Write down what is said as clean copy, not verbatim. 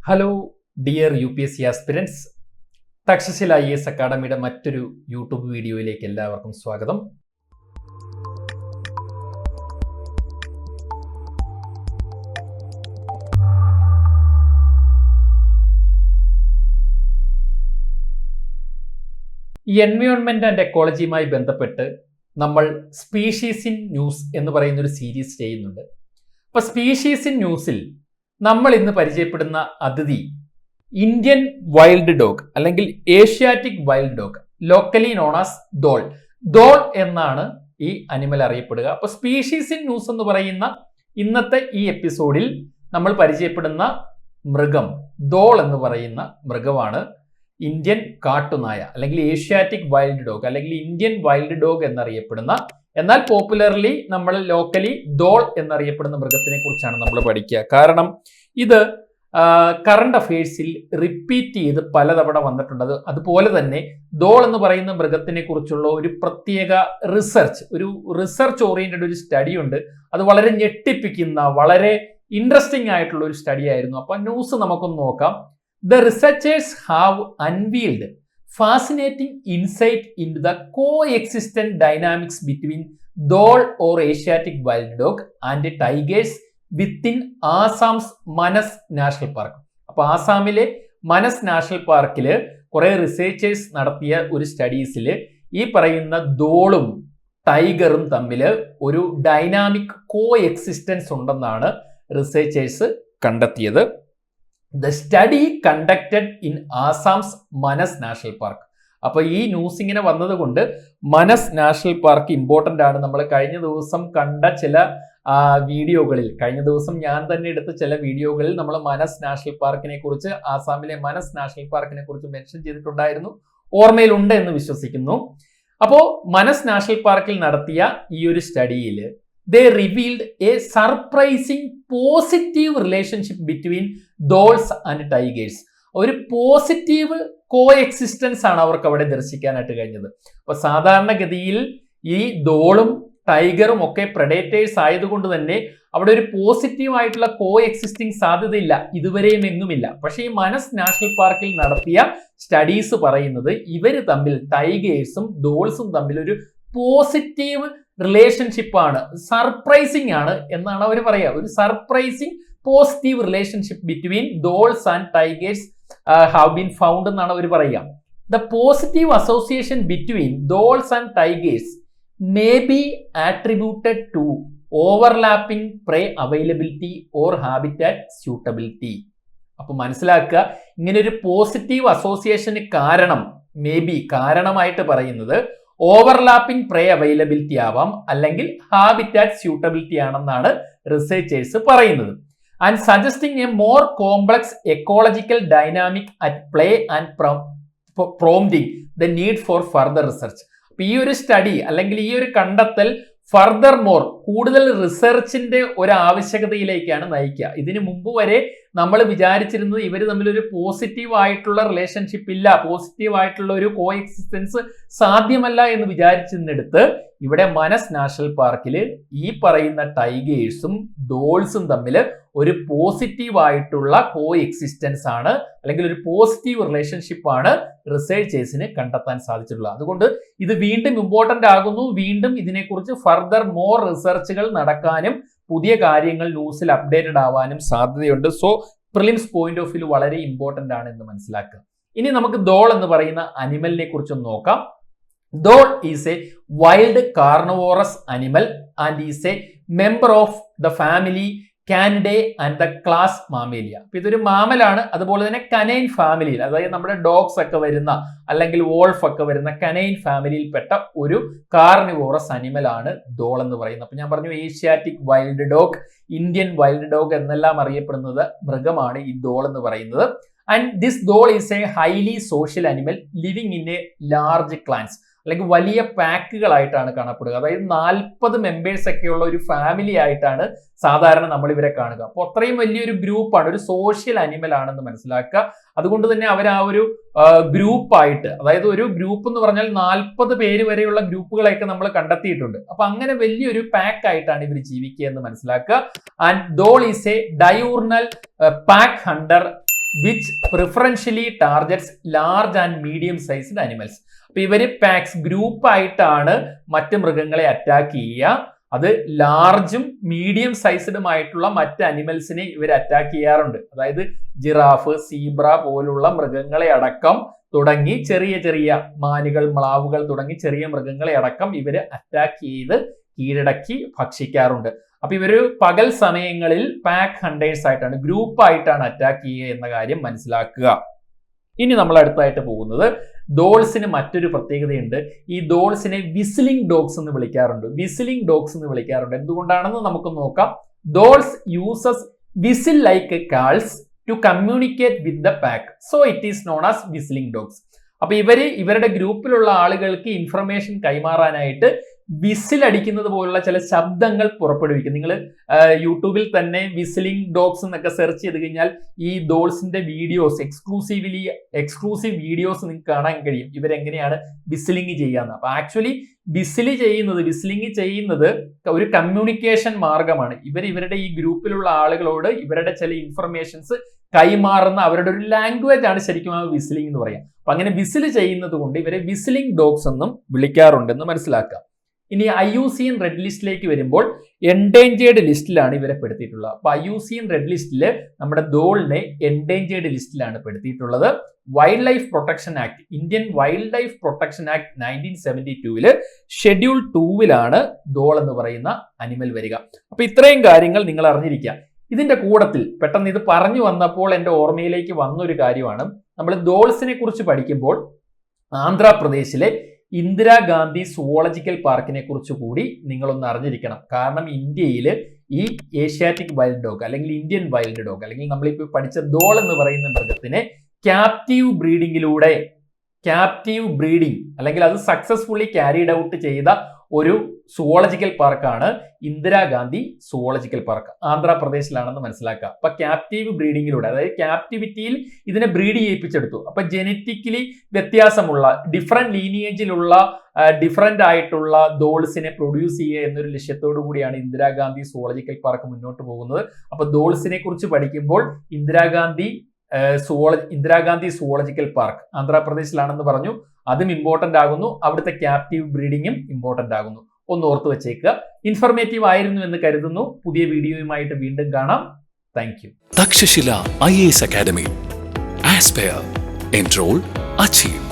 Hello dear UPSC aspirants, Takshashila IAS അക്കാഡമിയുടെ മറ്റൊരു YouTube വീഡിയോയിലേക്ക് എല്ലാവർക്കും സ്വാഗതം. എൻവയോൺമെന്റ് ആൻഡ് എക്കോളജിയുമായി ബന്ധപ്പെട്ട് നമ്മൾ സ്പീഷീസ് ഇൻ ന്യൂസ് എന്ന് പറയുന്ന ഒരു സീരീസ് ചെയ്യുന്നുണ്ട്. അപ്പോൾ സ്പീഷീസ് ഇൻ ന്യൂസിൽ നമ്മൾ ഇന്ന് പരിചയപ്പെടുന്ന അതിഥി ഇന്ത്യൻ വൈൽഡ് ഡോഗ് അല്ലെങ്കിൽ Asiatic wild dog, locally known as dhole. Dhole എന്നാണ് ഈ അനിമൽ അറിയപ്പെടുക. അപ്പോൾ സ്പീഷീസ് ഇൻ ന്യൂസ് എന്ന് പറയുന്ന ഇന്നത്തെ ഈ എപ്പിസോഡിൽ നമ്മൾ പരിചയപ്പെടുന്ന മൃഗം ദോൾ എന്ന് പറയുന്ന മൃഗമാണ് ഇന്ത്യൻ കാട്ടുനായ അല്ലെങ്കിൽ ഏഷ്യാറ്റിക് വൈൽഡ് ഡോഗ് അല്ലെങ്കിൽ ഇന്ത്യൻ വൈൽഡ് ഡോഗ് എന്നറിയപ്പെടുന്ന, എന്നാൽ പോപ്പുലർലി നമ്മൾ ലോക്കലി ദോൾ എന്നറിയപ്പെടുന്ന മൃഗത്തിനെ കുറിച്ചാണ് നമ്മൾ പഠിക്കുക. കാരണം ഇത് കറണ്ട് അഫയേഴ്സിൽ റിപ്പീറ്റ് ചെയ്ത് പലതവണ വന്നിട്ടുണ്ട്. അതുപോലെ തന്നെ ദോൾ എന്ന് പറയുന്ന മൃഗത്തിനെ കുറിച്ചുള്ള ഒരു പ്രത്യേക റിസർച്ച് ഓറിയന്റഡ് ഒരു സ്റ്റഡി ഉണ്ട്. അത് വളരെ ഞെട്ടിപ്പിക്കുന്ന, വളരെ ഇൻട്രസ്റ്റിംഗ് ആയിട്ടുള്ള ഒരു സ്റ്റഡി ആയിരുന്നു. അപ്പൊ ന്യൂസ് നമുക്കൊന്ന് നോക്കാം. The researchers have unveiled fascinating insight into the coexistent dynamics between dhole or Asiatic wild dog and tigers within Assam's Manas National Park. അപ്പോൾ ആസാമിലെ മനസ് നാഷണൽ പാർക്കിൽ കുറെ റിസർച്ചേഴ്സ് നടത്തിയ ഒരു സ്റ്റഡീസിൽ ഈ പറയുന്ന ദോളും ടൈഗറും തമ്മിൽ ഒരു ഡൈനാമിക് കോ എക്സിസ്റ്റൻസ് ഉണ്ടെന്നാണ് റിസർച്ചേഴ്സ് കണ്ടെത്തിയത്. The study conducted in Assam's Manas National Park. അപ്പോൾ ഈ ന്യൂസ് ഇങ്ങനെ വന്നത് കൊണ്ട് മനസ് നാഷണൽ പാർക്ക് ഇമ്പോർട്ടൻ്റ് ആണ്. നമ്മൾ കഴിഞ്ഞ ദിവസം കണ്ട ചില വീഡിയോകളിൽ, കഴിഞ്ഞ ദിവസം ഞാൻ തന്നെ എടുത്ത ചില വീഡിയോകളിൽ നമ്മൾ മനസ് നാഷണൽ പാർക്കിനെ കുറിച്ച്, ആസാമിലെ മനസ് നാഷണൽ പാർക്കിനെ കുറിച്ച് മെൻഷൻ ചെയ്തിട്ടുണ്ടായിരുന്നു. ഓർമ്മയിലുണ്ട് എന്ന് വിശ്വസിക്കുന്നു. അപ്പോൾ മനസ് നാഷണൽ പാർക്കിൽ നടത്തിയ ഈ ഒരു സ്റ്റഡിയിൽ they revealed a surprising positive relationship between dolls and tigers. ഒരു പോസിറ്റീവ് കോ എക്സിസ്റ്റൻസ് ആണ് അവർക്ക് അവിടെ ദർശിക്കാനായിട്ട് കഴിഞ്ഞത്. അപ്പൊ സാധാരണഗതിയിൽ ഈ ദോളും ടൈഗറും ഒക്കെ പ്രെഡേറ്റേഴ്സ് ആയതുകൊണ്ട് തന്നെ അവിടെ ഒരു പോസിറ്റീവ് ആയിട്ടുള്ള കോ എക്സിസ്റ്റിംഗ് സാധ്യതയില്ല, ഇതുവരെയും എങ്ങുമില്ല. പക്ഷെ ഈ മനസ് നാഷണൽ പാർക്കിൽ നടത്തിയ സ്റ്റഡീസ് പറയുന്നത് ഇവര് തമ്മിൽ, ടൈഗേഴ്സും ഡോൾസും തമ്മിൽ ഒരു പോസിറ്റീവ് റിലേഷൻഷിപ്പ് ആണ്, സർപ്രൈസിങ് ആണ് എന്നാണ് അവർ പറയുക. ഒരു surprising positive relationship between dholes and tigers have been found എന്നാണ് അവർ പറയുക. The positive association between dholes and tigers may be attributed to overlapping prey availability or habitat suitability. അപ്പൊ മനസ്സിലാക്കുക, ഇങ്ങനെ ഒരു പോസിറ്റീവ് അസോസിയേഷന് കാരണം, മേ ബി കാരണമായിട്ട് പറയുന്നത് ഓവർലാപ്പിംഗ് പ്രേ അവൈലബിലിറ്റി ആവാം, അല്ലെങ്കിൽ ഹാബിറ്റാറ്റ് സ്യൂട്ടബിലിറ്റി ആണെന്നാണ് റിസർച്ചേഴ്സ് പറയുന്നത്. And suggesting A more complex ecological dynamic at play and prompting the need for further research. അപ്പൊ ഈ ഒരു സ്റ്റഡി അല്ലെങ്കിൽ ഈ ഒരു കണ്ടെത്തൽ ഫർദർ മോർ, കൂടുതൽ റിസർച്ചിന്റെ ഒരു ആവശ്യകതയിലേക്കാണ് നയിക്കുക. ഇതിനു മുമ്പ് വരെ നമ്മൾ വിചാരിച്ചിരുന്നത് ഇവർ തമ്മിൽ ഒരു പോസിറ്റീവ് ആയിട്ടുള്ള റിലേഷൻഷിപ്പ് ഇല്ല, പോസിറ്റീവ് ആയിട്ടുള്ള ഒരു കോ എക്സിസ്റ്റൻസ് സാധ്യമല്ല എന്ന് വിചാരിച്ചതിനടുത്ത് ഇവിടെ മനസ് നാഷണൽ പാർക്കിൽ ഈ പറയുന്ന ടൈഗേഴ്സും ഡോൾസും തമ്മിൽ ഒരു പോസിറ്റീവ് ആയിട്ടുള്ള കോ എക്സിസ്റ്റൻസ് ആണ്, അല്ലെങ്കിൽ ഒരു പോസിറ്റീവ് റിലേഷൻഷിപ്പ് ആണ് റിസർച്ചേഴ്സിന് കണ്ടെത്താൻ സാധിച്ചിട്ടുള്ളത്. അതുകൊണ്ട് ഇത് വീണ്ടും ഇമ്പോർട്ടന്റ് ആകുന്നു. വീണ്ടും ഇതിനെക്കുറിച്ച് ഫർദർ മോർ റിസർച്ചുകൾ നടക്കാനും പുതിയ കാര്യങ്ങൾ ന്യൂസിൽ അപ്ഡേറ്റഡ് ആവാനും സാധ്യതയുണ്ട്. So prelims point of view വളരെ ഇമ്പോർട്ടന്റ് ആണ് എന്ന് മനസ്സിലാക്കുക. ഇനി നമുക്ക് ദോൾ എന്ന് പറയുന്ന അനിമലിനെ കുറിച്ചൊന്ന് നോക്കാം. Dhole is a wild carnivorous animal and is a member of the family Canidae and the class Mammalia. അപ്പൊ ഇതൊരു മാമലാണ്, അതുപോലെ തന്നെ കനൈൻ ഫാമിലിയിൽ, അതായത് നമ്മുടെ ഡോഗ്സ് ഒക്കെ വരുന്ന അല്ലെങ്കിൽ വോൾഫ് ഒക്കെ വരുന്ന കനൈൻ ഫാമിലിയിൽപ്പെട്ട ഒരു കാർണിവോറസ് അനിമൽ ആണ് ദോൾ എന്ന് പറയുന്നത്. അപ്പൊ ഞാൻ പറഞ്ഞു Asiatic wild dog, Indian wild dog എന്നെല്ലാം അറിയപ്പെടുന്നത് മൃഗമാണ് ഈ ദോൾ എന്ന് പറയുന്നത്. And this dhole is a highly social animal living in a large clans, അല്ലെങ്കിൽ വലിയ പാക്കുകളായിട്ടാണ് കാണപ്പെടുക. അതായത് 40 മെമ്പേഴ്സ് ഒക്കെയുള്ള ഒരു ഫാമിലി ആയിട്ടാണ് സാധാരണ നമ്മൾ ഇവരെ കാണുക. അപ്പോൾ അത്രയും വലിയൊരു ഗ്രൂപ്പാണ്, ഒരു സോഷ്യൽ അനിമൽ ആണെന്ന് മനസ്സിലാക്കുക. അതുകൊണ്ട് തന്നെ അവർ ആ ഒരു ഗ്രൂപ്പായിട്ട്, അതായത് ഒരു ഗ്രൂപ്പ് എന്ന് പറഞ്ഞാൽ 40 പേര് വരെയുള്ള ഗ്രൂപ്പുകളെയൊക്കെ നമ്മൾ കണ്ടെത്തിയിട്ടുണ്ട്. അപ്പൊ അങ്ങനെ വലിയൊരു പാക്ക് ആയിട്ടാണ് ഇവർ ജീവിക്കുക എന്ന് മനസ്സിലാക്കുക. And dhole is a diurnal pack hunter which preferentially targets large and medium sized animals. അപ്പൊ ഇവര് പാക്സ് ഗ്രൂപ്പായിട്ടാണ് മറ്റ് മൃഗങ്ങളെ അറ്റാക്ക് ചെയ്യുക. അത് ലാർജും മീഡിയം സൈസ്ഡുമായിട്ടുള്ള മറ്റ് അനിമൽസിനെ ഇവർ അറ്റാക്ക് ചെയ്യാറുണ്ട്. അതായത് ജിറാഫ്, സീബ്ര പോലുള്ള മൃഗങ്ങളെ അടക്കം തുടങ്ങി ചെറിയ ചെറിയ മാനുകൾ, മ്ലാവുകൾ തുടങ്ങി ചെറിയ മൃഗങ്ങളെ അടക്കം ഇവര് അറ്റാക്ക് ചെയ്ത് കീഴടക്കി ഭക്ഷിക്കാറുണ്ട്. അപ്പൊ ഇവര് പകൽ സമയങ്ങളിൽ പാക്ക് ഹണ്ടേഴ്സ് ആയിട്ടാണ്, ഗ്രൂപ്പായിട്ടാണ് അറ്റാക്ക് ചെയ്യുക എന്ന കാര്യം മനസ്സിലാക്കുക. ഇനി നമ്മൾ അടുത്തായിട്ട് പോകുന്നത് ഡോൾസിന് മറ്റൊരു പ്രത്യേകതയുണ്ട്. ഈ ഡോൾസിനെ വിസിലിംഗ് ഡോഗ്സ് എന്ന് വിളിക്കാറുണ്ട്. വിസിലിംഗ് ഡോഗ്സ് എന്ന് വിളിക്കാറുണ്ട്. എന്തുകൊണ്ടാണെന്ന് നമുക്ക് നോക്കാം. Dholes uses whistle like calls to communicate with the pack, so it is known as whistling dogs. അപ്പൊ ഇവരുടെ ഗ്രൂപ്പിലുള്ള ആളുകൾക്ക് ഇൻഫർമേഷൻ കൈമാറാനായിട്ട് വിസിൽ അടിക്കുന്നത് പോലുള്ള ചില ശബ്ദങ്ങൾ പുറപ്പെടുവിക്കും. നിങ്ങൾ യൂട്യൂബിൽ തന്നെ വിസിലിംഗ് ഡോഗ്സ് എന്നൊക്കെ സെർച്ച് ചെയ്ത് കഴിഞ്ഞാൽ ഈ ഡോൾസിന്റെ വീഡിയോസ്, എക്സ്ക്ലൂസീവ് വീഡിയോസ് നിങ്ങൾക്ക് കാണാൻ കഴിയും. ഇവരെങ്ങനെയാണ് വിസിലിംഗ് ചെയ്യാന്ന്. അപ്പൊ ആക്ച്വലി വിസിലിംഗ് ചെയ്യുന്നത് ഒരു കമ്മ്യൂണിക്കേഷൻ മാർഗമാണ്. ഇവരുടെ ഈ ഗ്രൂപ്പിലുള്ള ആളുകളോട് ഇവരുടെ ചില ഇൻഫർമേഷൻസ് കൈമാറുന്ന അവരുടെ ഒരു ലാംഗ്വേജ് ആണ് ശരിക്കും ആ വിസിലിംഗ് എന്ന് പറയാം. അപ്പൊ അങ്ങനെ വിസിൽ ചെയ്യുന്നത് കൊണ്ട് ഇവരെ വിസിലിംഗ് ഡോഗ്സ് എന്നും വിളിക്കാറുണ്ടെന്ന് മനസ്സിലാക്കാം. ഇനി IUCN റെഡ് ലിസ്റ്റിലേക്ക് വരുമ്പോൾ എൻഡേഞ്ചേർഡ് ലിസ്റ്റിലാണ് ഇവരെ പെടുത്തിയിട്ടുള്ളത്. അപ്പൊ IUCN റെഡ് ലിസ്റ്റിൽ നമ്മുടെ ഡോളിനെ എൻഡേഞ്ചേർഡ് ലിസ്റ്റിലാണ് പെടുത്തിയിട്ടുള്ളത്. Wildlife protection act, Indian wildlife protection act 1972 schedule 2 dhole എന്ന് പറയുന്ന അനിമൽ വരിക. അപ്പൊ ഇത്രയും കാര്യങ്ങൾ നിങ്ങൾ അറിഞ്ഞിരിക്കുക. ഇതിന്റെ കൂട്ടത്തിൽ പെട്ടെന്ന് ഇത് പറഞ്ഞു വന്നപ്പോൾ എൻ്റെ ഓർമ്മയിലേക്ക് വന്നൊരു കാര്യമാണ്, നമ്മൾ ഡോൾസിനെ കുറിച്ച് പഠിക്കുമ്പോൾ ആന്ധ്രാപ്രദേശിലെ ഇന്ദിരാഗാന്ധി സുവോളജിക്കൽ പാർക്കിനെ കുറിച്ച് കൂടി നിങ്ങളൊന്ന് അറിഞ്ഞിരിക്കണം. കാരണം ഇന്ത്യയിൽ ഈ ഏഷ്യാറ്റിക് വൈൽഡ് ഡോഗ് അല്ലെങ്കിൽ ഇന്ത്യൻ വൈൽഡ് ഡോഗ് അല്ലെങ്കിൽ നമ്മളിപ്പോൾ പഠിച്ച ഡോൾ എന്ന് പറയുന്ന മൃഗത്തിനെ ക്യാപ്റ്റീവ് ബ്രീഡിംഗ് അല്ലെങ്കിൽ അത് സക്സസ്ഫുള്ളി ക്യാരിഡ് ഔട്ട് ചെയ്ത ഒരു സുവോളജിക്കൽ പാർക്കാണ് ഇന്ദിരാഗാന്ധി സുവോളജിക്കൽ പാർക്ക്. ആന്ധ്രാപ്രദേശിലാണെന്ന് മനസ്സിലാക്കുക. അപ്പൊ ക്യാപ്റ്റീവ് ബ്രീഡിങ്ങിലൂടെ, അതായത് ക്യാപ്റ്റിവിറ്റിയിൽ ഇതിനെ ബ്രീഡ് ചെയ്യിപ്പിച്ചെടുത്തു. അപ്പൊ ജനറ്റിക്കലി വ്യത്യാസമുള്ള ഡിഫറെന്റ് ലീനിയേജിലുള്ള ഡിഫറെന്റ് ആയിട്ടുള്ള ഡോൾസിനെ പ്രൊഡ്യൂസ് ചെയ്യുക എന്നൊരു ലക്ഷ്യത്തോടു കൂടിയാണ് ഇന്ദിരാഗാന്ധി സുവോളജിക്കൽ പാർക്ക് മുന്നോട്ട് പോകുന്നത്. അപ്പൊ ഡോൾസിനെ കുറിച്ച് പഠിക്കുമ്പോൾ ഇന്ദിരാഗാന്ധി സുവോളജിക്കൽ പാർക്ക് ആന്ധ്രാപ്രദേശിലാണെന്ന് പറഞ്ഞു, അതും ഇമ്പോർട്ടന്റ് ആകുന്നു. അവിടുത്തെ ക്യാപ്റ്റീവ് ബ്രീഡിങ്ങും ഇമ്പോർട്ടന്റ് ആകുന്നു. ഒന്ന് ഓർത്ത് വെച്ചേക്കുക. ഇൻഫർമേറ്റീവ് ആയിരുന്നു എന്ന് കരുതുന്നു. പുതിയ വീഡിയോയുമായിട്ട് വീണ്ടും കാണാം. Thank you. Takshashila IAS academy. Aspire, enrol, achieve.